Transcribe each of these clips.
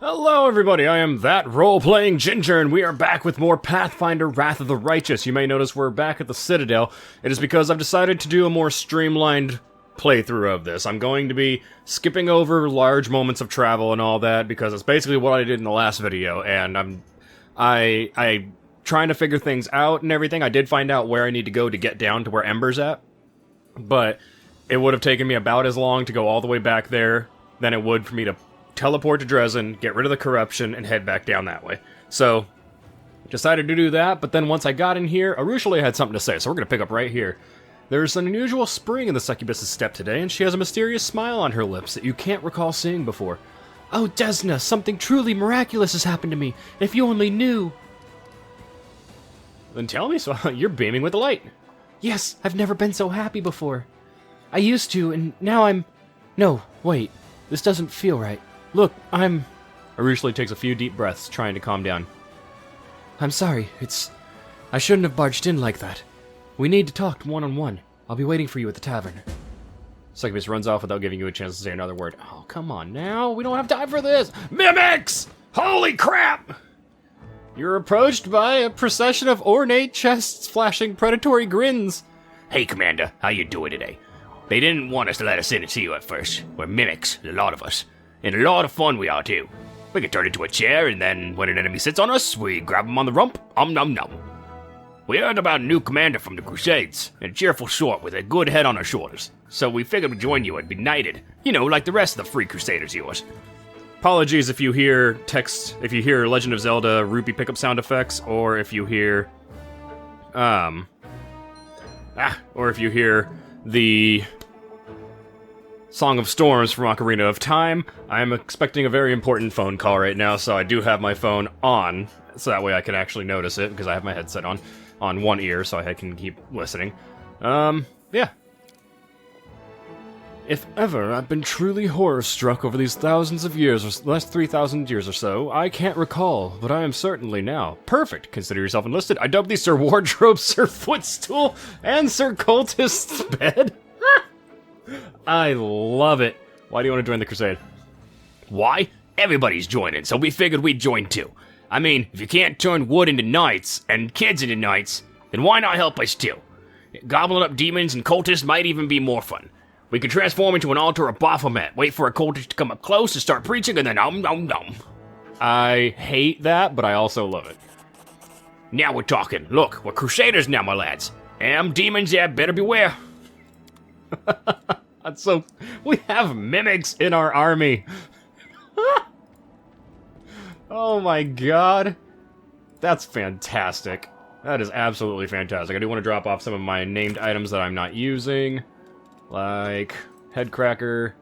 Hello everybody, I am that role-playing Ginger, and we are back with more Pathfinder Wrath of the Righteous. You may notice we're back at the Citadel. It is because I've decided to do a more streamlined playthrough of this. I'm going to be skipping over large moments of travel and all that, because it's basically what I did in the last video, and I'm trying to figure things out and everything. I did find out where I need to go to get down to where Ember's at, but it would have taken me about as long to go all the way back there than it would for me to teleport to Dresden, get rid of the corruption, and head back down that way. So, decided to do that, but then once I got in here, Arushale had something to say, so we're going to pick up right here. There's an unusual spring in the succubus's step today, and she has a mysterious smile on her lips that you can't recall seeing before. Oh, Desna, something truly miraculous has happened to me. If you only knew. Then tell me, so you're beaming with delight. Yes, I've never been so happy before. I used to, and now I'm... No, wait, this doesn't feel right. Look, Arushale takes a few deep breaths, trying to calm down. I'm sorry, I shouldn't have barged in like that. We need to talk one-on-one. I'll be waiting for you at the tavern. Succubus runs off without giving you a chance to say another word. Oh, come on now, we don't have time for this! Mimics! Holy crap! You're approached by a procession of ornate chests flashing predatory grins. Hey, Commander, how you doing today? They didn't want us to let us in and see you at first. We're mimics, a lot of us. And a lot of fun we are, too. We can turn into a chair, and then when an enemy sits on us, we grab them on the rump, nom. We heard about a new commander from the Crusades, and a cheerful sort with a good head on her shoulders. So we figured we'd join you and be knighted. You know, like the rest of the free Crusaders yours. Apologies if you hear Legend of Zelda rupee pickup sound effects, or if you hear, the Song of Storms from Ocarina of Time. I'm expecting a very important phone call right now, so I do have my phone on, so that way I can actually notice it, because I have my headset on one ear, so I can keep listening. Yeah. If ever I've been truly horror-struck over these thousands of years, or last 3,000 years or so, I can't recall, but I am certainly now. Perfect! Consider yourself enlisted. I dub thee Sir Wardrobe, Sir Footstool, and Sir Cultist's Bed. I love it. Why do you want to join the Crusade? Why? Everybody's joining, so we figured we'd join too. I mean, if you can't turn wood into knights, and kids into knights, then why not help us too? Gobbling up demons and cultists might even be more fun. We could transform into an altar of Baphomet, wait for a cultist to come up close and start preaching, and then nom. I hate that, but I also love it. Now we're talking. Look, we're Crusaders now, my lads. Demons, yeah, better beware. So, we have mimics in our army. Oh my god. That's fantastic. That is absolutely fantastic. I do want to drop off some of my named items that I'm not using. Like, Headcracker,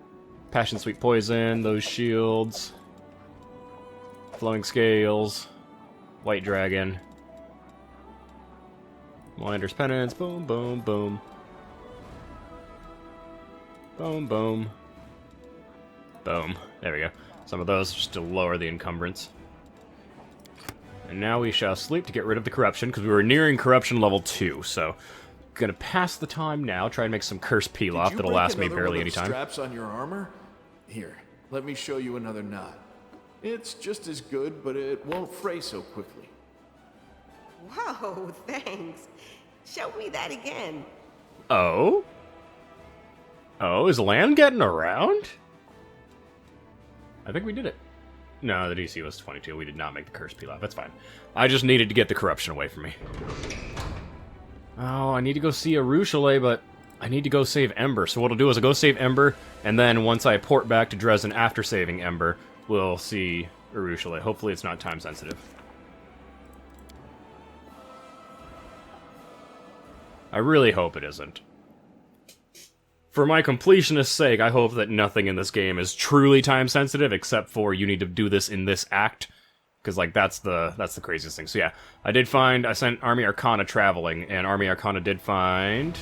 Passion Sweet Poison, those shields, Flowing Scales, White Dragon, Lander's Penance, boom, boom, boom. Boom, boom. Boom. There we go. Some of those just to lower the encumbrance. And now we shall sleep to get rid of the corruption, because we were nearing corruption level 2, so... Gonna pass the time now, try and make some curse peel off that'll last me barely any time. Straps on your armor? Here, let me show you another knot. It's just as good, but it won't fray so quickly. Whoa, thanks. Show me that again. Oh? Oh, is Lan getting around? I think we did it. No, the DC was 22. We did not make the curse peel off. That's fine. I just needed to get the corruption away from me. Oh, I need to go see Arushale, but I need to go save Ember. So what I'll do is I'll go save Ember, and then once I port back to Dresden after saving Ember, we'll see Arushale. Hopefully it's not time sensitive. I really hope it isn't. For my completionist's sake, I hope that nothing in this game is truly time sensitive, except for you need to do this in this act. Because, like, that's the craziest thing. So, yeah, I sent Army Arcana traveling, and Army Arcana did find...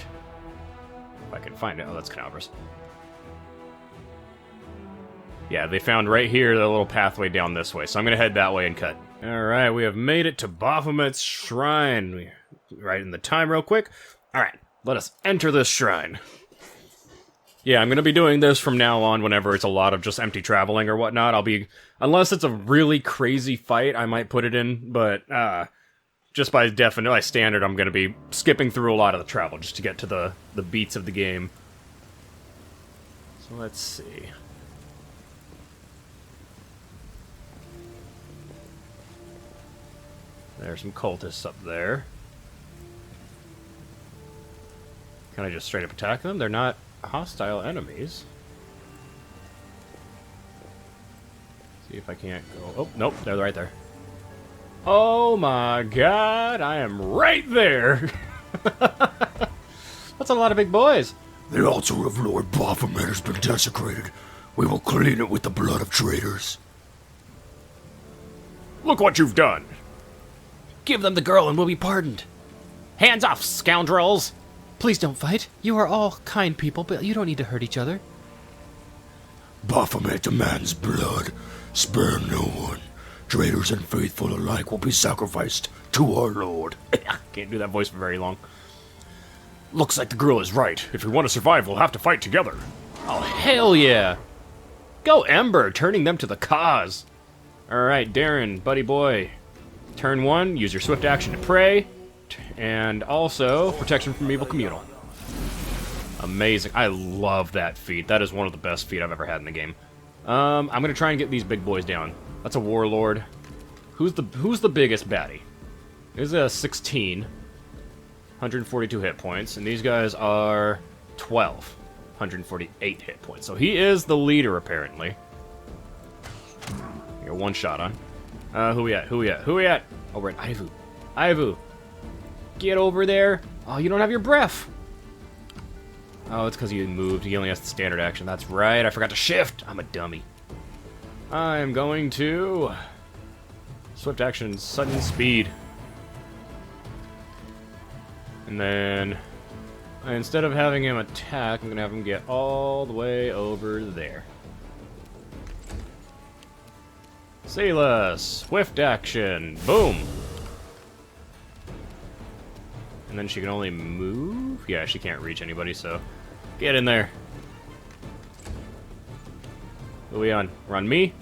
If I can find it. Oh, that's Canaveras. Yeah, they found right here the little pathway down this way, so I'm going to head that way and cut. Alright, we have made it to Baphomet's Shrine. We write in the time real quick. Alright, let us enter this shrine. Yeah, I'm going to be doing this from now on whenever it's a lot of just empty traveling or whatnot. I'll be... Unless it's a really crazy fight, I might put it in, but just by standard, I'm going to be skipping through a lot of the travel just to get to the beats of the game. So let's see. There's some cultists up there. Can I just straight up attack them? They're not hostile enemies. See if I can't go... Oh, nope, they're right there. Oh my god, I am right there! That's a lot of big boys. The altar of Lord Baphomet has been desecrated. We will clean it with the blood of traitors. Look what you've done! Give them the girl and we'll be pardoned. Hands off, scoundrels! Please don't fight. You are all kind people, but you don't need to hurt each other. Baphomet demands blood. Spare no one. Traitors and faithful alike will be sacrificed to our lord. Can't do that voice for very long. Looks like the girl is right. If we want to survive, we'll have to fight together. Oh, hell yeah! Go Ember, turning them to the cause. Alright, Darren, buddy boy. Turn 1, use your swift action to pray. And also, protection from evil communal. Amazing. I love that feat. That is one of the best feat I've ever had in the game. I'm gonna try and get these big boys down. That's a warlord. Who's the biggest baddie? This is a 16. 142 hit points. And these guys are 12. 148 hit points. So he is the leader, apparently. You got one shot on. Who we at? Who we at? Who we at? Oh, we're at Ivu. Ivu. Get over there. Oh, you don't have your breath. Oh, it's because he moved. He only has the standard action. That's right. I forgot to shift. I'm a dummy. I'm going to... Swift action, sudden speed. And then... Instead of having him attack, I'm going to have him get all the way over there. Sayla, swift action. Boom. And then she can only move? Yeah, she can't reach anybody, so get in there. Who are we on? We're on me?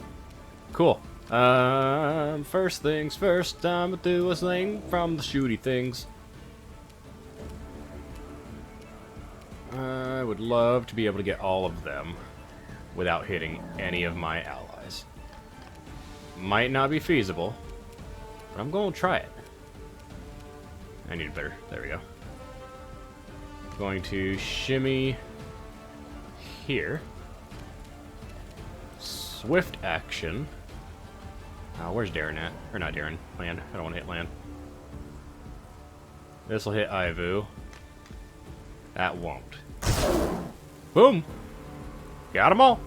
Cool. First things first, I'ma do a thing from the shooty things. I would love to be able to get all of them without hitting any of my allies. Might not be feasible, but I'm going to try it. I need better. There we go. Going to shimmy here. Swift action. Where's Darren at? Or not Darren. Land. I don't want to hit land. This will hit Ivu. That won't. Boom! Got them all!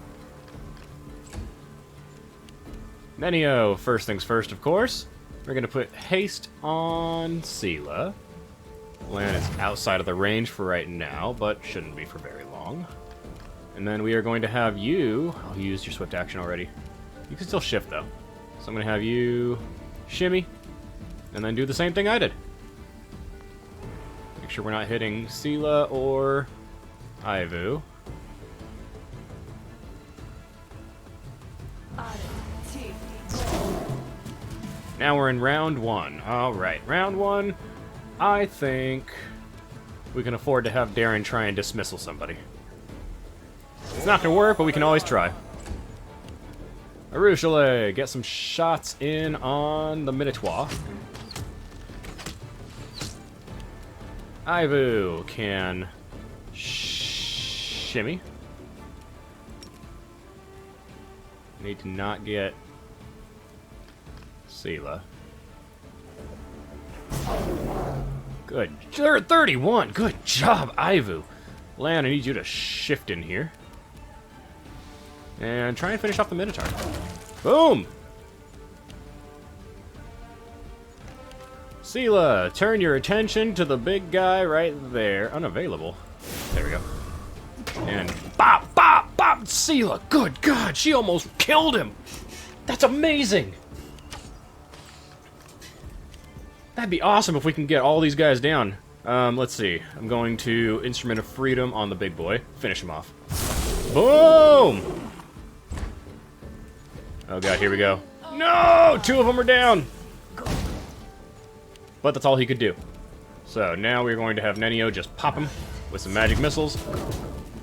Nenio, first things first, of course. We're going to put haste on Sayla. Lan is outside of the range for right now, but shouldn't be for very long. And then we are going to have you... Oh, you used your swift action already. You can still shift, though. So I'm going to have you shimmy, and then do the same thing I did. Make sure we're not hitting Sayla or Ivu. Now we're in round 1. Alright, round 1. I think we can afford to have Darren try and dismissal somebody. It's not going to work, but we can always try. Arushale, get some shots in on the Minotaur. Ivu can shimmy. Need to not get Sayla. Good. 31. Good job, Ivu. Lan, I need you to shift in here. And try and finish off the Minotaur. Boom! Sayla, turn your attention to the big guy right there. Unavailable. There we go. And bop, bop, bop! Sayla, good God, she almost killed him! That's amazing! That'd be awesome if we can get all these guys down. Let's see. I'm going to Instrument of Freedom on the big boy. Finish him off. Boom! Oh god, here we go. No! 2 of them are down! But that's all he could do. So now we're going to have Nenio just pop him with some magic missiles.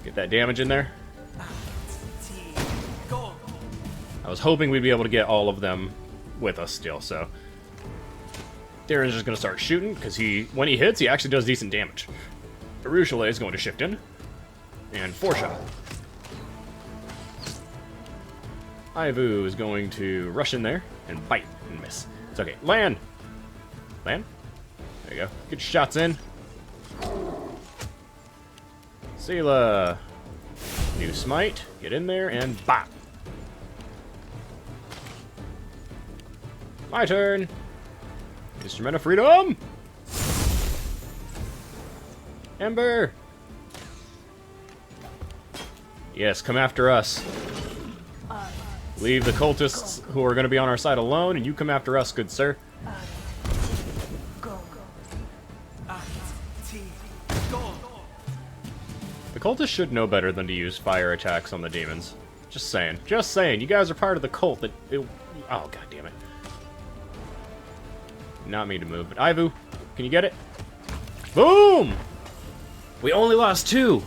Get that damage in there. I was hoping we'd be able to get all of them with us still, so... Darren's just going to start shooting, because when he hits, he actually does decent damage. Arushale is going to shift in. And 4-shot. Ivu is going to rush in there and bite and miss. It's okay. Land! Land? There you go. Get your shots in. Seela. New smite. Get in there and bop. My turn. Instrument of freedom. Ember. Yes, come after us. Leave the cultists who are going to be on our side alone, and you come after us, good sir. The cultists should know better than to use fire attacks on the demons. Just saying. Just saying. You guys are part of the cult that... oh, god damn it. Not me to move, but Ivu, can you get it? Boom! We only lost 2.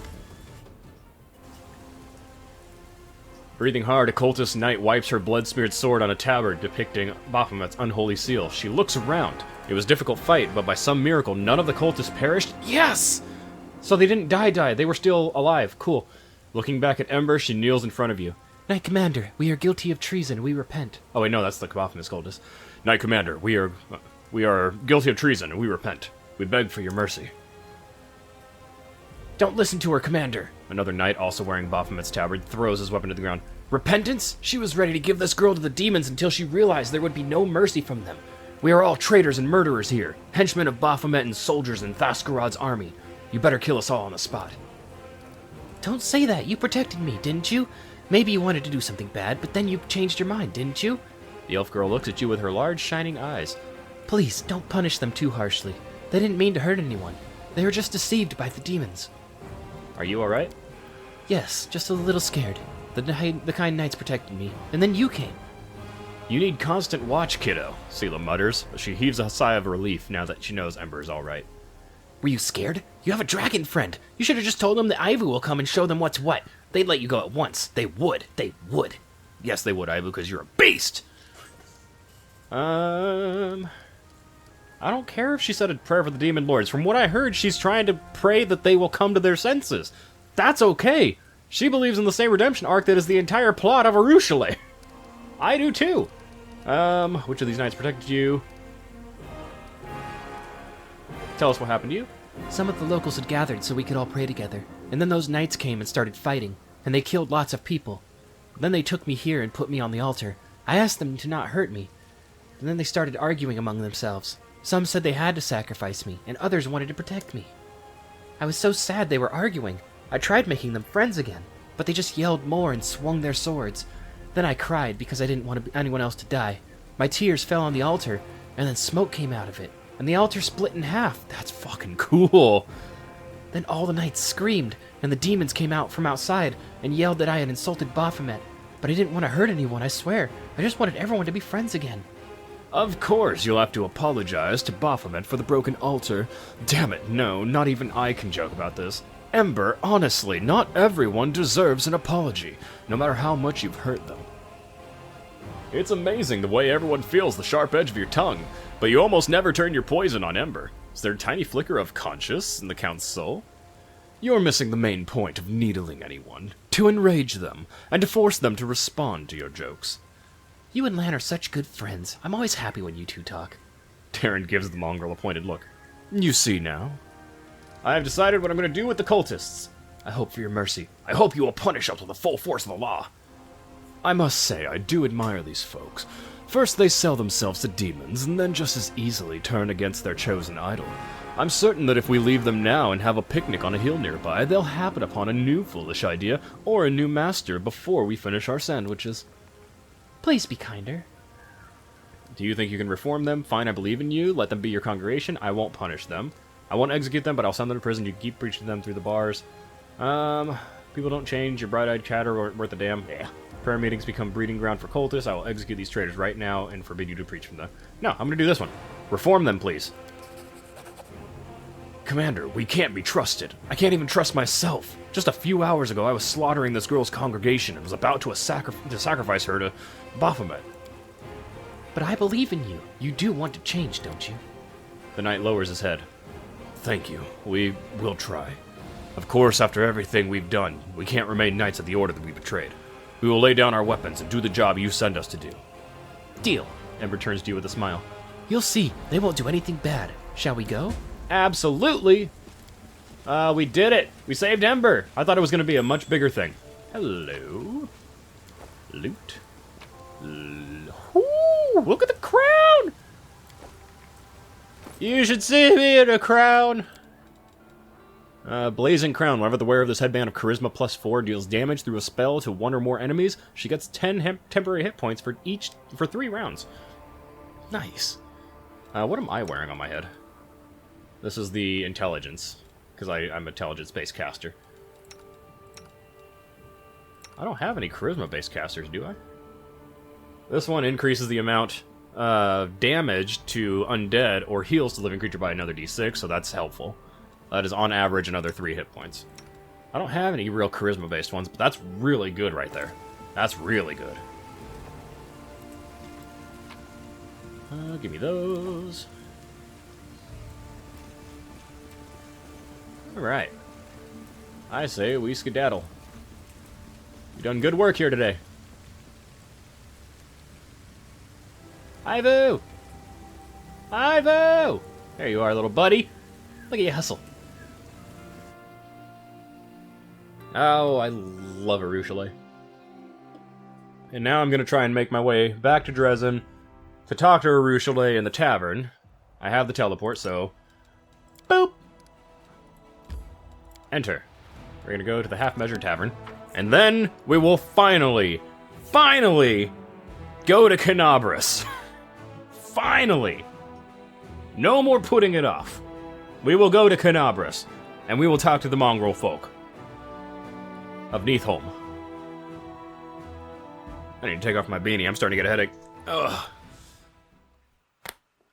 Breathing hard, a cultist knight wipes her blood-smeared sword on a tabard depicting Baphomet's unholy seal. She looks around. It was a difficult fight, but by some miracle, none of the cultists perished. Yes! So they didn't die. They were still alive. Cool. Looking back at Ember, she kneels in front of you. Knight Commander, we are guilty of treason. We repent. Oh wait, no, that's the Baphomet's cultist. Knight Commander, we are guilty of treason, and we repent. We beg for your mercy. Don't listen to her, Commander. Another knight, also wearing Baphomet's tabard, throws his weapon to the ground. Repentance? She was ready to give this girl to the demons until she realized there would be no mercy from them. We are all traitors and murderers here, henchmen of Baphomet and soldiers in Thascarad's army. You better kill us all on the spot. Don't say that. You protected me, didn't you? Maybe you wanted to do something bad, but then you changed your mind, didn't you? The elf girl looks at you with her large, shining eyes. Please, don't punish them too harshly. They didn't mean to hurt anyone. They were just deceived by the demons. Are you alright? Yes, just a little scared. The kind knights protected me, and then you came. You need constant watch, kiddo, Seela mutters, but she heaves a sigh of relief now that she knows Ember is alright. Were you scared? You have a dragon friend. You should have just told them that Ivu will come and show them what's what. They'd let you go at once. They would. They would. Yes, they would, Ivu, because you're a beast! I don't care if she said a prayer for the demon lords. From what I heard, she's trying to pray that they will come to their senses. That's okay. She believes in the same redemption arc that is the entire plot of Arushale. I do too. Which of these knights protected you? Tell us what happened to you. Some of the locals had gathered so we could all pray together. And then those knights came and started fighting. And they killed lots of people. Then they took me here and put me on the altar. I asked them to not hurt me. And then they started arguing among themselves. Some said they had to sacrifice me, and others wanted to protect me. I was so sad they were arguing. I tried making them friends again, but they just yelled more and swung their swords. Then I cried because I didn't want anyone else to die. My tears fell on the altar, and then smoke came out of it, and the altar split in half. That's fucking cool. Then all the knights screamed, and the demons came out from outside and yelled that I had insulted Baphomet. But I didn't want to hurt anyone, I swear. I just wanted everyone to be friends again. Of course, you'll have to apologize to Baphomet for the broken altar. Damn it, no, not even I can joke about this. Ember, honestly, not everyone deserves an apology, no matter how much you've hurt them. It's amazing the way everyone feels the sharp edge of your tongue, but you almost never turn your poison on Ember. Is there a tiny flicker of conscience in the Count's soul? You're missing the main point of needling anyone, to enrage them, and to force them to respond to your jokes. You and Lan are such good friends. I'm always happy when you two talk. Darren gives the mongrel a pointed look. You see now? I have decided what I'm going to do with the cultists. I hope for your mercy. I hope you will punish up to the full force of the law. I must say, I do admire these folks. First they sell themselves to demons, and then just as easily turn against their chosen idol. I'm certain that if we leave them now and have a picnic on a hill nearby, they'll happen upon a new foolish idea or a new master before we finish our sandwiches. Please be kinder. Do you think you can reform them? Fine, I believe in you. Let them be your congregation. I won't punish them. I won't execute them, but I'll send them to prison. You keep preaching them through the bars. Be People don't change. Your bright-eyed chatter aren't worth a damn. Yeah. Prayer meetings become breeding ground for cultists. I will execute these traitors right now and forbid you to preach from them. No, I'm gonna do this one. Reform them, please. Commander, we can't be trusted. I can't even trust myself. Just a few hours ago, I was slaughtering this girl's congregation and was about to sacrifice her to Baphomet. But I believe in you. You do want to change, don't you? The knight lowers his head. Thank you. We will try. Of course, after everything we've done, we can't remain knights of the order that we betrayed. We will lay down our weapons and do the job you send us to do. Deal. Ember turns to you with a smile. You'll see. They won't do anything bad. Shall we go? Absolutely! We did it! We saved Ember! I thought it was going to be a much bigger thing. Hello? Loot? Ooh, look at the crown! You should see me in a crown! Blazing Crown. Whenever the wearer of this headband of Charisma +4 deals damage through a spell to one or more enemies, she gets 10 temporary hit points for 3 rounds. Nice. What am I wearing on my head? This is the intelligence, because I'm an intelligence-based caster. I don't have any charisma-based casters, do I? This one increases the amount of damage to undead or heals to living creature by another d6, so that's helpful. That is on average another 3 hit points. I don't have any real charisma-based ones, but that's really good right there. That's really good. Give me those. Alright. I say we skedaddle. You've done good work here today. Ivo! Ivo! There you are, little buddy. Look at you hustle. Oh, I love Arushale. And now I'm going to try and make my way back to Dresden to talk to Arushale in the tavern. I have the teleport, so... Boop! Enter. We're going to go to the Half-Measured Tavern. And then we will finally go to Canabras. Finally! No more putting it off. We will go to Canabras, and we will talk to the mongrel folk of Neathholm. I need to take off my beanie. I'm starting to get a headache. Ugh.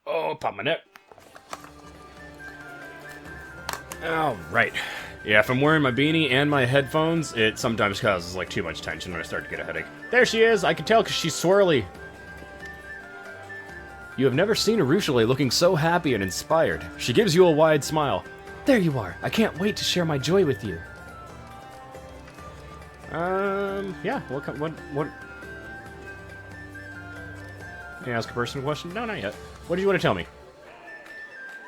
Oh, pop my neck. Alright. Yeah, if I'm wearing my beanie and my headphones, it sometimes causes like too much tension when I start to get a headache. There she is! I can tell because she's swirly. You have never seen Arushale looking so happy and inspired. She gives you a wide smile. There you are. I can't wait to share my joy with you. Yeah, what... Can I ask a personal question? No, not yet. What do you want to tell me?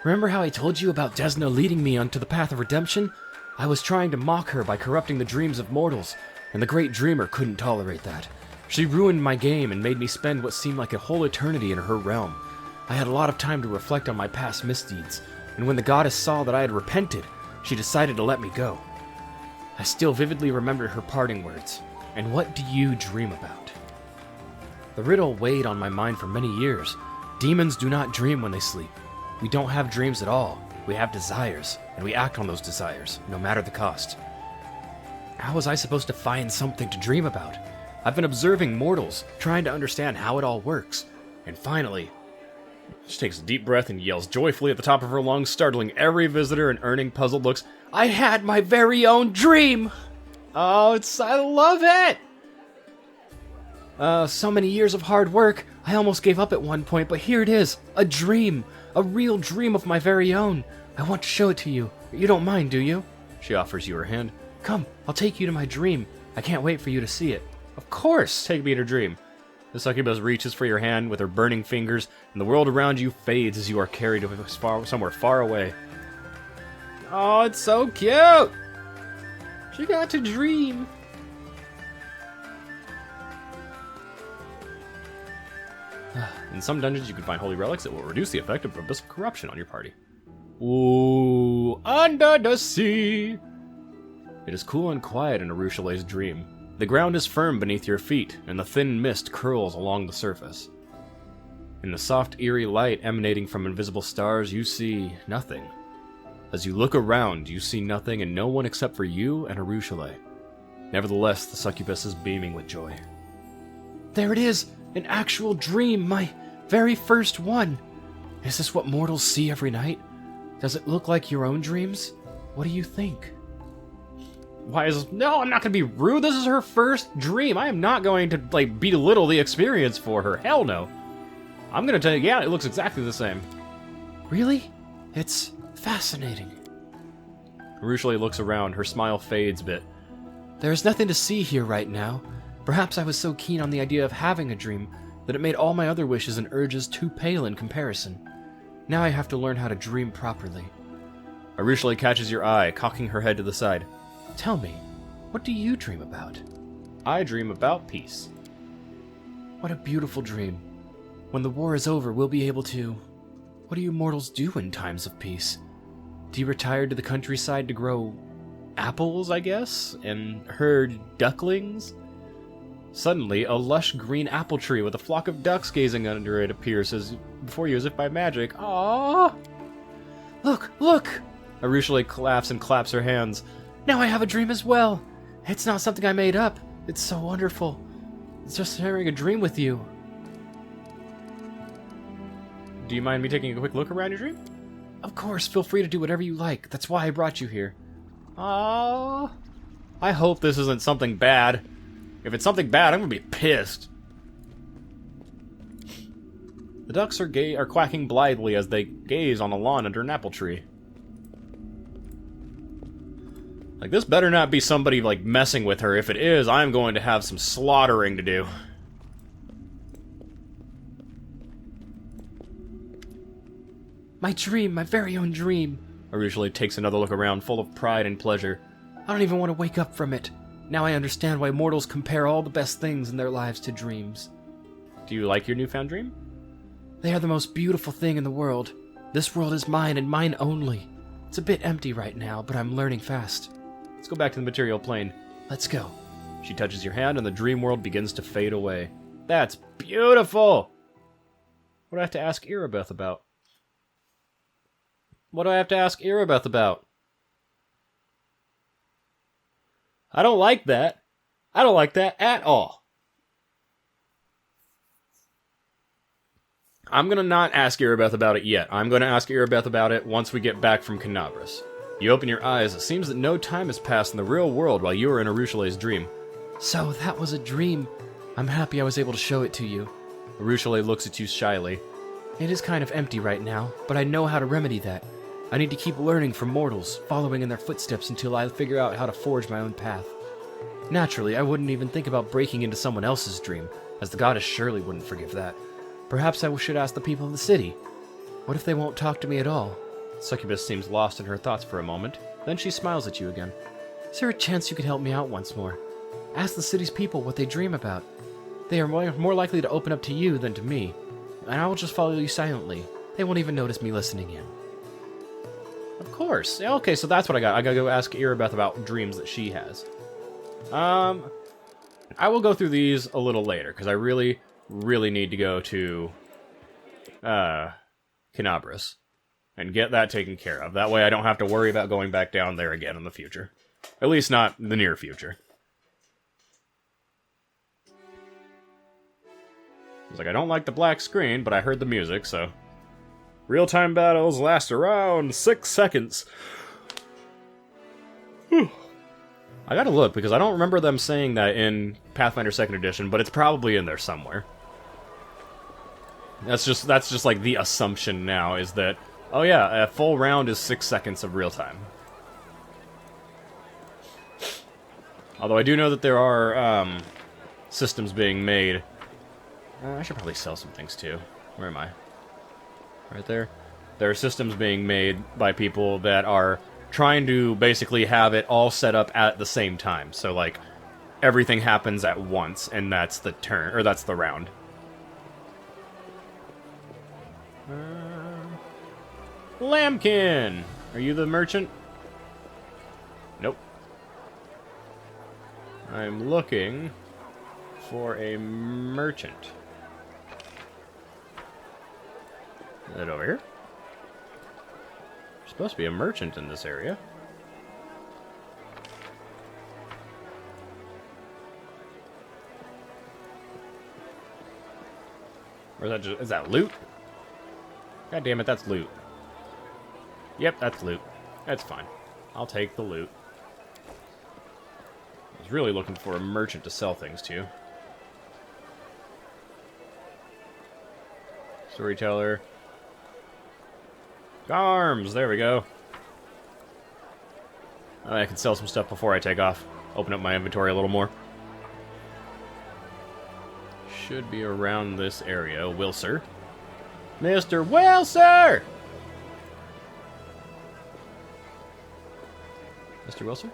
Remember how I told you about Desna leading me onto the path of redemption? I was trying to mock her by corrupting the dreams of mortals, and the great dreamer couldn't tolerate that. She ruined my game and made me spend what seemed like a whole eternity in her realm. I had a lot of time to reflect on my past misdeeds, and when the goddess saw that I had repented, she decided to let me go. I still vividly remember her parting words. And what do you dream about? The riddle weighed on my mind for many years. Demons do not dream when they sleep. We don't have dreams at all. We have desires, and we act on those desires, no matter the cost. How was I supposed to find something to dream about? I've been observing mortals, trying to understand how it all works. And finally... She takes a deep breath and yells joyfully at the top of her lungs, startling every visitor and earning puzzled looks. I had my very own dream! Oh, I love it! So many years of hard work, I almost gave up at one point, but here it is. A dream. A real dream of my very own. I want to show it to you. You don't mind, do you? She offers you her hand. Come, I'll take you to my dream. I can't wait for you to see it. Of course, take me to dream. The succubus reaches for your hand with her burning fingers, and the world around you fades as you are carried somewhere far away. Oh, it's so cute! She got to dream. In some dungeons, you can find holy relics that will reduce the effect of abyssal corruption on your party. Ooh, under the sea! It is cool and quiet in Arushale's dream. The ground is firm beneath your feet, and the thin mist curls along the surface. In the soft, eerie light emanating from invisible stars, you see nothing. As you look around, you see nothing and no one except for you and Arushale. Nevertheless, the succubus is beaming with joy. There it is! An actual dream! My very first one! Is this what mortals see every night? Does it look like your own dreams? What do you think? Why is... No, I'm not going to be rude. This is her first dream. I am not going to, like, belittle the experience for her. Hell no. I'm going to tell you, yeah, it looks exactly the same. Really? It's fascinating. Rushli looks around. Her smile fades a bit. There's nothing to see here right now. Perhaps I was so keen on the idea of having a dream that it made all my other wishes and urges too pale in comparison. Now I have to learn how to dream properly. Rushli catches your eye, cocking her head to the side. Tell me, what do you dream about? I dream about peace. What a beautiful dream. When the war is over, we'll be able to... What do you mortals do in times of peace? Do you retire to the countryside to grow apples, I guess? And herd ducklings? Suddenly, a lush green apple tree with a flock of ducks gazing under it appears before you as if by magic. Aww! Look, look! Rushli laughs and claps her hands. Now I have a dream as well. It's not something I made up. It's so wonderful. It's just sharing a dream with you. Do you mind me taking a quick look around your dream? Of course, feel free to do whatever you like. That's why I brought you here. Aww. I hope this isn't something bad. If it's something bad, I'm gonna be pissed. The ducks are quacking blithely as they gaze on the lawn under an apple tree. Like, this better not be somebody, like, messing with her. If it is, I'm going to have some slaughtering to do. My dream, my very own dream. Rushli takes another look around, full of pride and pleasure. I don't even want to wake up from it. Now I understand why mortals compare all the best things in their lives to dreams. Do you like your newfound dream? They are the most beautiful thing in the world. This world is mine and mine only. It's a bit empty right now, but I'm learning fast. Let's go back to the material plane. Let's go. She touches your hand and the dream world begins to fade away. That's beautiful! What do I have to ask Irabeth about? What do I have to ask Irabeth about? I don't like that. I don't like that at all. I'm going to not ask Irabeth about it yet. I'm going to ask Irabeth about it once we get back from Canabras. You open your eyes. It seems that no time has passed in the real world while you were in Rushli's dream. So, that was a dream. I'm happy I was able to show it to you. Rushli looks at you shyly. It is kind of empty right now, but I know how to remedy that. I need to keep learning from mortals, following in their footsteps until I figure out how to forge my own path. Naturally, I wouldn't even think about breaking into someone else's dream, as the goddess surely wouldn't forgive that. Perhaps I should ask the people of the city. What if they won't talk to me at all? Succubus seems lost in her thoughts for a moment. Then she smiles at you again. Is there a chance you could help me out once more? Ask the city's people what they dream about. They are more likely to open up to you than to me, and I will just follow you silently. They won't even notice me listening in. Of course. Yeah, okay, so that's what I got. I gotta go ask Irabeth about dreams that she has. I will go through these a little later, because I really, really need to go to, Canabras, and get that taken care of. That way I don't have to worry about going back down there again in the future. At least not the near future. It's like, I don't like the black screen, but I heard the music, so... Real-time battles last around 6 seconds. Whew. I gotta look, because I don't remember them saying that in Pathfinder 2nd Edition, but it's probably in there somewhere. That's just like the assumption now, is that, oh yeah, a full round is 6 seconds of real-time. Although I do know that there are, systems being made. I should probably sell some things, too. Where am I? Right there. There are systems being made by people that are trying to basically have it all set up at the same time. So, like, everything happens at once, and that's the turn, or that's the round. Lambkin! Are you the merchant? Nope. I'm looking for a merchant. Is it over here? There's supposed to be a merchant in this area. Or is that just, is that loot? God damn it, that's loot. Yep, that's loot. That's fine. I'll take the loot. I was really looking for a merchant to sell things to. Storyteller. Arms! There we go. I can sell some stuff before I take off. Open up my inventory a little more. Should be around this area. Wilser. Mr. Wilser! Mr. Wilser?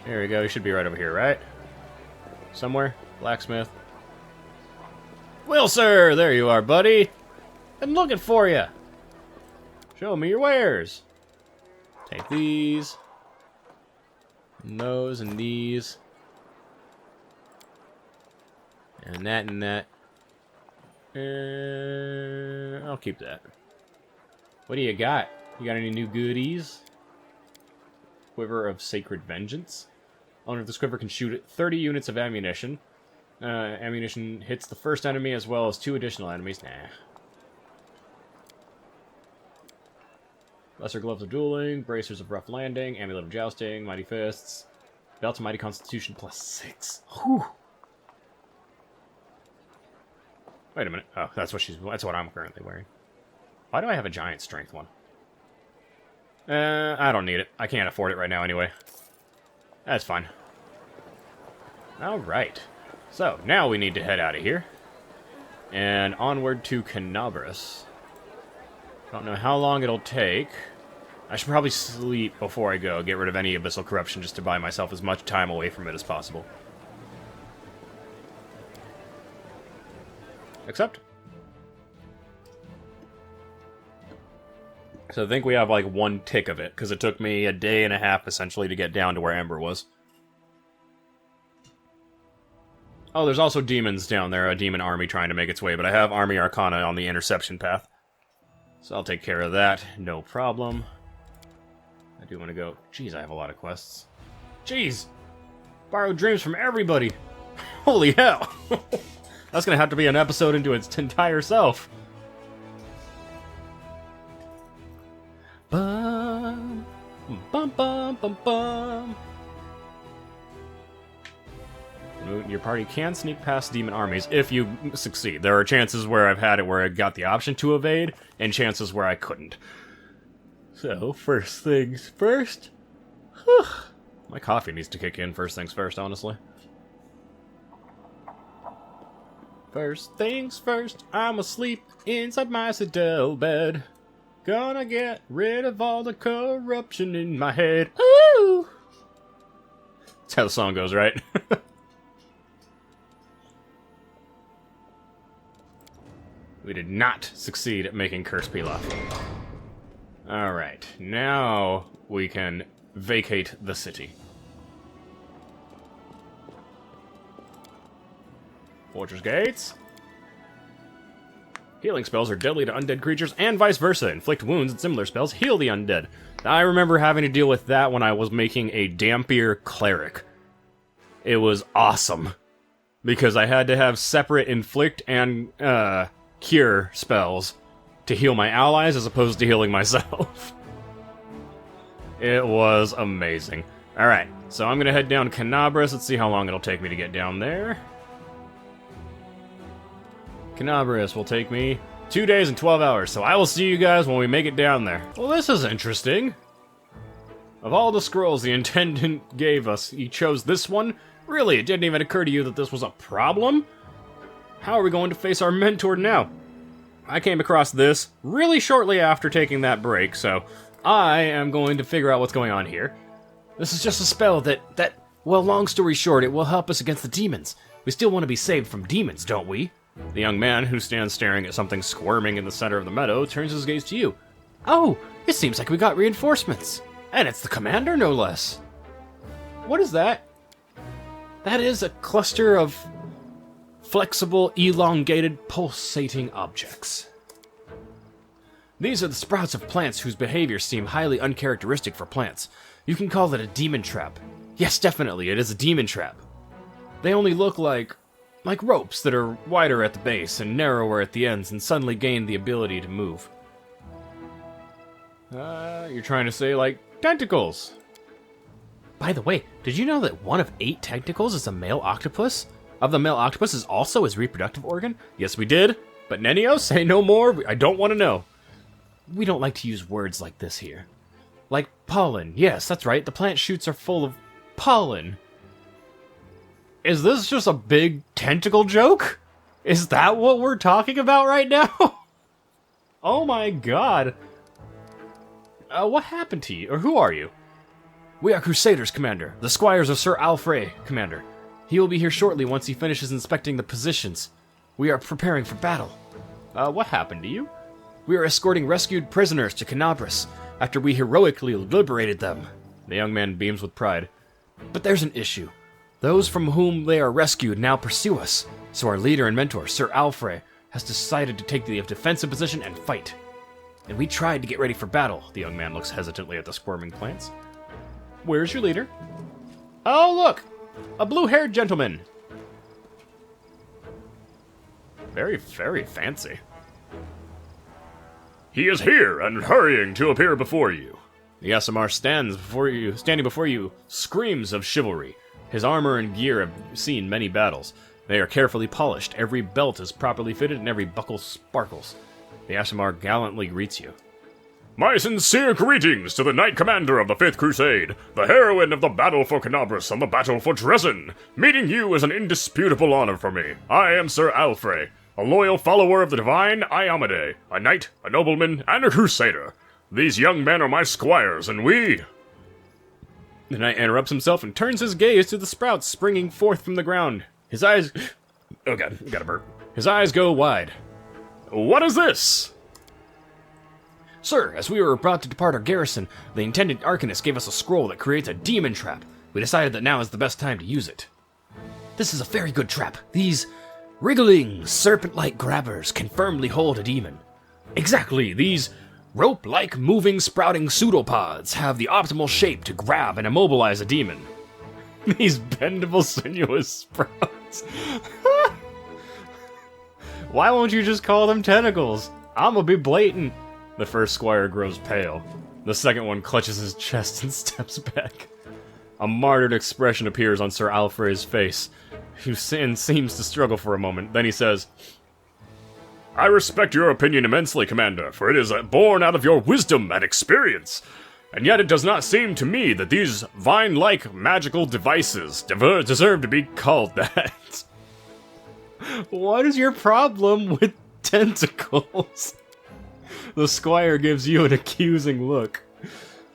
There we go. He should be right over here, right? Somewhere. Blacksmith. Wilser! There you are, buddy. I'm looking for you. Show me your wares. Take these. And those and these. And that and that. I'll keep that. What do you got? You got any new goodies? Quiver of Sacred Vengeance. Owner of this quiver can shoot 30 units of ammunition. Ammunition hits the first enemy as well as 2 additional enemies. Nah. Lesser Gloves of Dueling, Bracers of Rough Landing, Amulet of Jousting, Mighty Fists, Belt of Mighty Constitution +6. Whew. Wait a minute. Oh, that's what I'm currently wearing. Why do I have a giant strength one? I don't need it. I can't afford it right now anyway. That's fine. Alright. So, now we need to head out of here. And onward to Canabras. Don't know how long it'll take. I should probably sleep before I go. Get rid of any abyssal corruption just to buy myself as much time away from it as possible. Accept. So I think we have like 1 tick of it, because it took me a day and a half essentially to get down to where Ember was. Oh, there's also demons down there, a demon army trying to make its way, but I have Army Arcana on the interception path. So I'll take care of that, no problem. I do want to go... Jeez, I have a lot of quests. Jeez! Borrowed dreams from everybody! Holy hell! That's gonna have to be an episode into its entire self. Bum, bum, bum, bum, bum. Your party can sneak past demon armies if you succeed. There are chances where I've had it where I got the option to evade, and chances where I couldn't. So, first things first. Whew. My coffee needs to kick in first things first, honestly. First things first, I'm asleep inside my citadel bed. Gonna get rid of all the corruption in my head. Ooh! That's how the song goes, right? We did not succeed at making Curse Pilaf. Alright, now we can vacate the city. Fortress gates. Healing spells are deadly to undead creatures and vice versa. Inflict wounds and similar spells heal the undead. I remember having to deal with that when I was making a Dampier Cleric. It was awesome. Because I had to have separate inflict and cure spells to heal my allies as opposed to healing myself. It was amazing. Alright, so I'm going to head down Canabras. Let's see how long it'll take me to get down there. Canabras will take me 2 days and 12 hours, so I will see you guys when we make it down there. Well, this is interesting. Of all the scrolls the Intendant gave us, he chose this one? Really, it didn't even occur to you that this was a problem? How are we going to face our mentor now? I came across this really shortly after taking that break, so I am going to figure out what's going on here. This is just a spell that, well, long story short, it will help us against the demons. We still want to be saved from demons, don't we? The young man, who stands staring at something squirming in the center of the meadow, turns his gaze to you. Oh, it seems like we got reinforcements. And it's the commander, no less. What is that? That is a cluster of flexible, elongated, pulsating objects. These are the sprouts of plants whose behaviors seem highly uncharacteristic for plants. You can call it a demon trap. Yes, definitely, it is a demon trap. They only look like ropes that are wider at the base and narrower at the ends and suddenly gain the ability to move. You're trying to say, like, tentacles. By the way, did you know that 1 of 8 tentacles is a male octopus? Of the male octopus is also his reproductive organ? Yes, we did. But Nenio, say no more. I don't want to know. We don't like to use words like this here. Like pollen. Yes, that's right. The plant shoots are full of pollen. Is this just a big tentacle joke? Is that what we're talking about right now? Oh my god. What happened to you? Or who are you? We are Crusaders, Commander. The squires of Sir Alfred, Commander. He will be here shortly once he finishes inspecting the positions. We are preparing for battle. What happened to you? We are escorting rescued prisoners to Canabras after we heroically liberated them. The young man beams with pride. But there's an issue. Those from whom they are rescued now pursue us, so our leader and mentor, Sir Alfred, has decided to take the defensive position and fight. And we tried to get ready for battle. The young man looks hesitantly at the squirming plants. Where's your leader? Oh, look! A blue-haired gentleman. Very, very fancy. He is here and hurrying to appear before you. The Asimar standing before you, screams of chivalry. His armor and gear have seen many battles. They are carefully polished. Every belt is properly fitted and every buckle sparkles. The Asimar gallantly greets you. My sincere greetings to the Knight Commander of the 5th Crusade, the heroine of the battle for Canabras and the battle for Dresden. Meeting you is an indisputable honor for me. I am Sir Alfred, a loyal follower of the divine Iamade, a knight, a nobleman, and a crusader. These young men are my squires, and we... The knight interrupts himself and turns his gaze to the sprouts springing forth from the ground. His eyes... Oh god, gotta burp. His eyes go wide. What is this? Sir, as we were about to depart our garrison, the intendant Arcanist gave us a scroll that creates a demon trap. We decided that now is the best time to use it. This is a very good trap. These wriggling, serpent-like grabbers can firmly hold a demon. Exactly, these rope-like moving sprouting pseudopods have the optimal shape to grab and immobilize a demon. These bendable sinuous sprouts. Why won't you just call them tentacles? I'm gonna be blatant. The first squire grows pale. The second one clutches his chest and steps back. A martyred expression appears on Sir Alfred's face, who seems to struggle for a moment. Then he says, I respect your opinion immensely, Commander, for it is born out of your wisdom and experience. And yet it does not seem to me that these vine-like magical devices deserve to be called that. What is your problem with tentacles? The squire gives you an accusing look.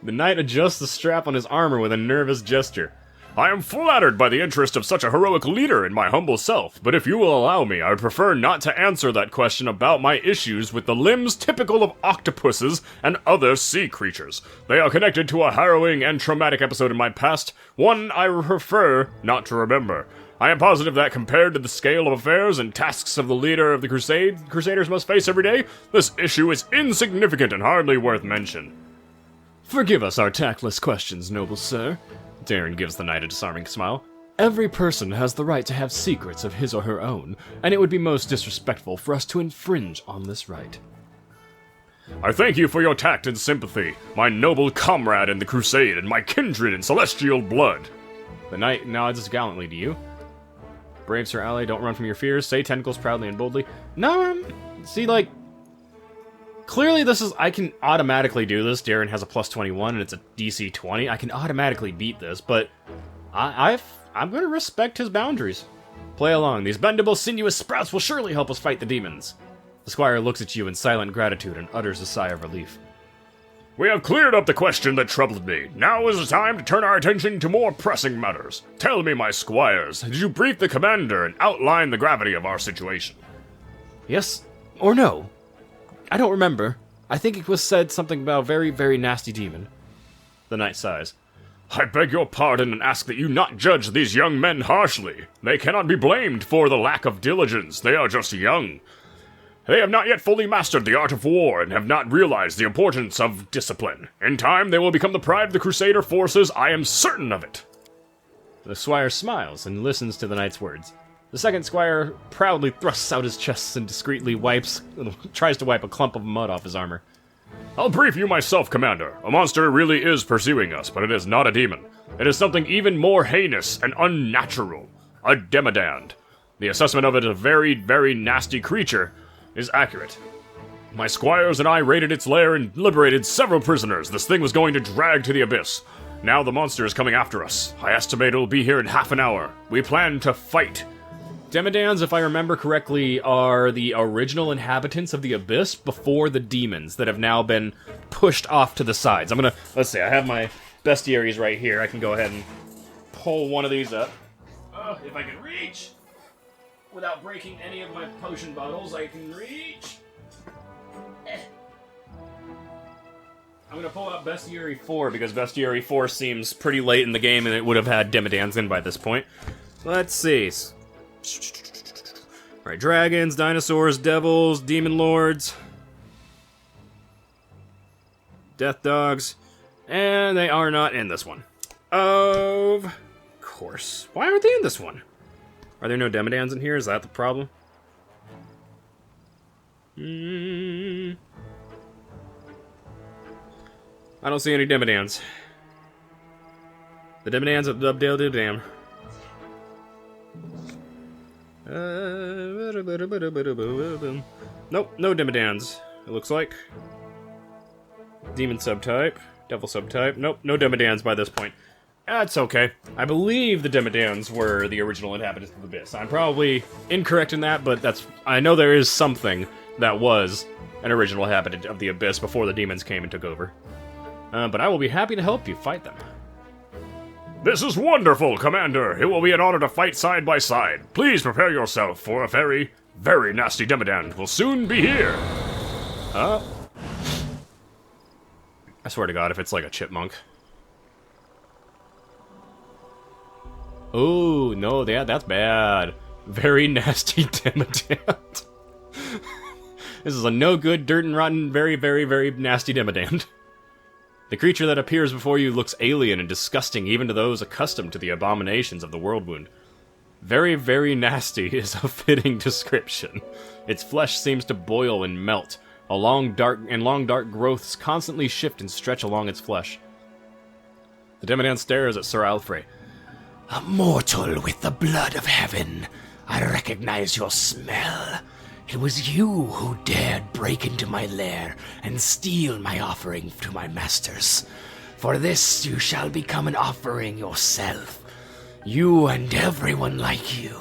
The knight adjusts the strap on his armor with a nervous gesture. I am flattered by the interest of such a heroic leader in my humble self, but if you will allow me, I would prefer not to answer that question about my issues with the limbs typical of octopuses and other sea creatures. They are connected to a harrowing and traumatic episode in my past, one I prefer not to remember. I am positive that compared to the scale of affairs and tasks of the leader of the Crusaders must face every day, this issue is insignificant and hardly worth mention. Forgive us our tactless questions, noble sir. Darren gives the knight a disarming smile. Every person has the right to have secrets of his or her own, and it would be most disrespectful for us to infringe on this right. I thank you for your tact and sympathy, my noble comrade in the crusade and my kindred in celestial blood. The knight nods gallantly to you. Brave Sir Ally, don't run from your fears. Say tentacles proudly and boldly. No, see, like, clearly this is, I can automatically do this. Darren has a plus 21 and it's a DC 20. I can automatically beat this, but I'm going to respect his boundaries. Play along. These bendable, sinuous sprouts will surely help us fight the demons. The squire looks at you in silent gratitude and utters a sigh of relief. We have cleared up the question that troubled me. Now is the time to turn our attention to more pressing matters. Tell me, my squires, did you brief the commander and outline the gravity of our situation? Yes or no? I don't remember. I think it was said something about very, very nasty demon. The knight sighs. I beg your pardon and ask that you not judge these young men harshly. They cannot be blamed for the lack of diligence. They are just young. They have not yet fully mastered the art of war and have not realized the importance of discipline. In time, they will become the pride of the Crusader forces, I am certain of it. The squire smiles and listens to the knight's words. The second squire proudly thrusts out his chest and discreetly tries to wipe a clump of mud off his armor. I'll brief you myself, Commander. A monster really is pursuing us, but it is not a demon. It is something even more heinous and unnatural. A demodand. The assessment of it as a very, very nasty creature is accurate. My squires and I raided its lair and liberated several prisoners this thing was going to drag to the abyss. Now the monster is coming after us. I estimate it'll be here in half an hour. We plan to fight. Demodans, if I remember correctly, are the original inhabitants of the abyss before the demons that have now been pushed off to the sides. Let's see, I have my bestiaries right here. I can go ahead and pull one of these up. If I can reach! Without breaking any of my potion bottles, I can reach. I'm gonna pull out Bestiary 4 because Bestiary 4 seems pretty late in the game and it would have had Demodans in by this point. Let's see. Alright, dragons, dinosaurs, devils, demon lords, death dogs, and they are not in this one. Of course. Why aren't they in this one? Are there no Demodans in here? Is that the problem? I don't see any Demodans. The Demodans of Dubdale Dam. Nope, no Demodans, it looks like. Demon subtype, devil subtype. Nope, no Demodans by this point. That's okay. I believe the Demodans were the original inhabitants of the Abyss. I'm probably incorrect in that, but I know there is something that was an original inhabitant of the Abyss before the demons came and took over. But I will be happy to help you fight them. This is wonderful, Commander! It will be an honor to fight side by side. Please prepare yourself for a very, very nasty Demodand will soon be here! I swear to God, if it's like a chipmunk. Oh, no, that's bad. Very nasty Demodand. This is a no-good, dirt and rotten, very, very, very nasty Demodand. The creature that appears before you looks alien and disgusting even to those accustomed to the abominations of the world wound. Very, very nasty is a fitting description. Its flesh seems to boil and melt. Long dark growths constantly shift and stretch along its flesh. The Demodand stares at Sir Alfrey. A mortal with the blood of heaven. I recognize your smell. It was you who dared break into my lair and steal my offering to my masters. For this you shall become an offering yourself. You and everyone like you.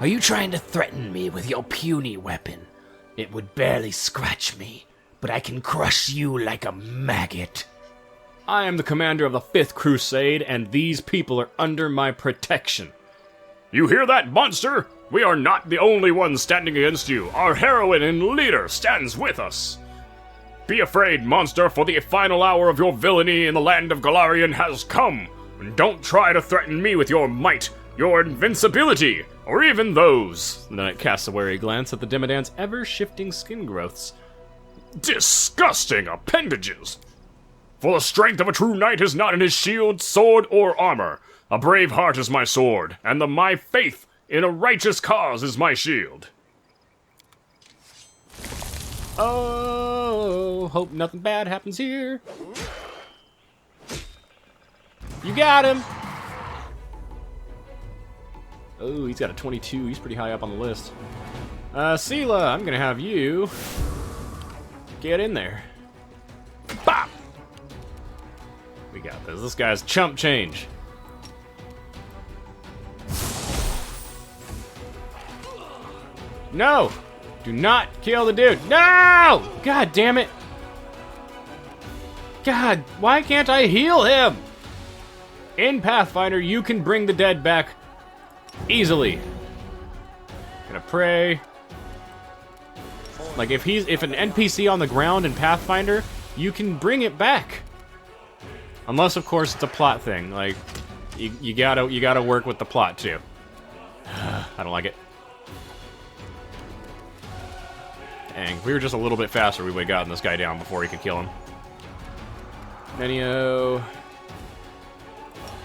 Are you trying to threaten me with your puny weapon? It would barely scratch me, but I can crush you like a maggot. I am the commander of the 5th Crusade, and these people are under my protection. You hear that, monster? We are not the only ones standing against you. Our heroine and leader stands with us. Be afraid, monster, for the final hour of your villainy in the land of Golarion has come. And don't try to threaten me with your might, your invincibility, or even those. And then it casts a wary glance at the Demodand's ever-shifting skin growths. Disgusting appendages! For the strength of a true knight is not in his shield, sword, or armor. A brave heart is my sword, and my faith in a righteous cause is my shield. Oh, hope nothing bad happens here. You got him! Oh, he's got a 22. He's pretty high up on the list. Sela, I'm gonna have you get in there. Bop! We got this. This guy's chump change. No! Do not kill the dude. No! God damn it. God, why can't I heal him? In Pathfinder, you can bring the dead back easily. Gonna pray. Like, if an NPC on the ground in Pathfinder, you can bring it back. Unless, of course, it's a plot thing. Like, you gotta work with the plot, too. I don't like it. Dang, if we were just a little bit faster, we would have gotten this guy down before he could kill him. Nenio.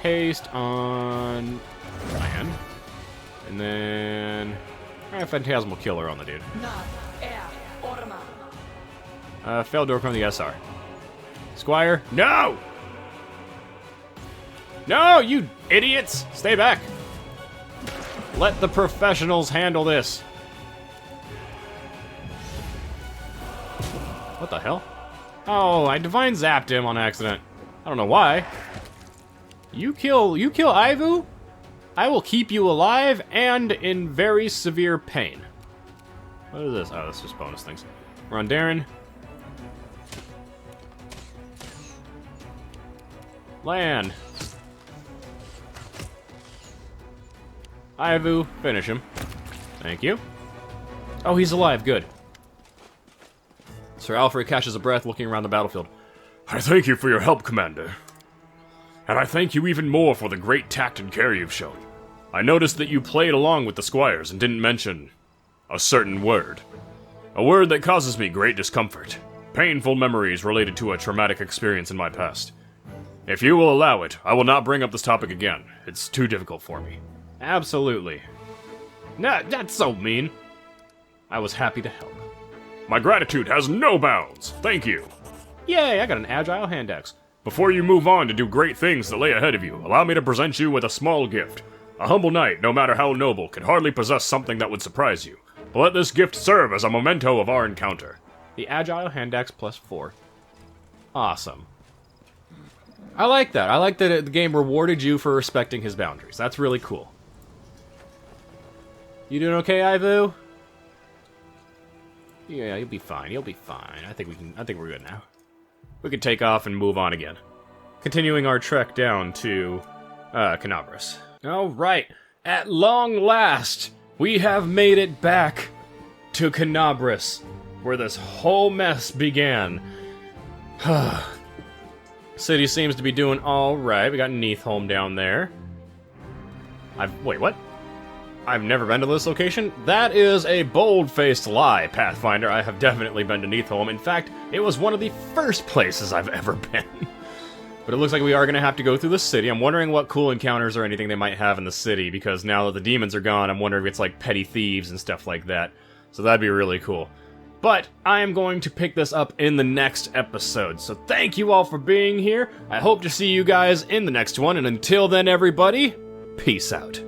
Haste on Ryan. And then... Phantasmal Killer on the dude. Feldor from the SR. Squire. No! No, you idiots! Stay back! Let the professionals handle this. What the hell? Oh, I divine zapped him on accident. I don't know why. You kill Ivu? I will keep you alive and in very severe pain. What is this? Oh, that's just bonus things. We're on Darren. Lan. Ivu, finish him. Thank you. Oh, he's alive, good. Sir Alfred catches a breath looking around the battlefield. I thank you for your help, Commander. And I thank you even more for the great tact and care you've shown. I noticed that you played along with the squires and didn't mention a certain word. A word that causes me great discomfort. Painful memories related to a traumatic experience in my past. If you will allow it, I will not bring up this topic again. It's too difficult for me. Absolutely. Nah, that's so mean. I was happy to help. My gratitude has no bounds. Thank you. Yay, I got an agile hand axe. Before you move on to do great things that lay ahead of you, allow me to present you with a small gift. A humble knight, no matter how noble, could hardly possess something that would surprise you. But let this gift serve as a memento of our encounter. The agile hand axe +4. Awesome. I like that. I like that the game rewarded you for respecting his boundaries. That's really cool. You doing okay, Ivu? Yeah, you'll be fine. You'll be fine. I think we're good now. We can take off and move on again. Continuing our trek down to Canabras. All right. At long last, we have made it back to Canabras, where this whole mess began. City seems to be doing all right. We got Neathholm down there. Wait, what? I've never been to this location? That is a bold-faced lie, Pathfinder. I have definitely been to Neathholm. In fact, it was one of the first places I've ever been. But it looks like we are going to have to go through the city. I'm wondering what cool encounters or anything they might have in the city, because now that the demons are gone, I'm wondering if it's like petty thieves and stuff like that. So that'd be really cool. But I am going to pick this up in the next episode. So thank you all for being here. I hope to see you guys in the next one. And until then, everybody, peace out.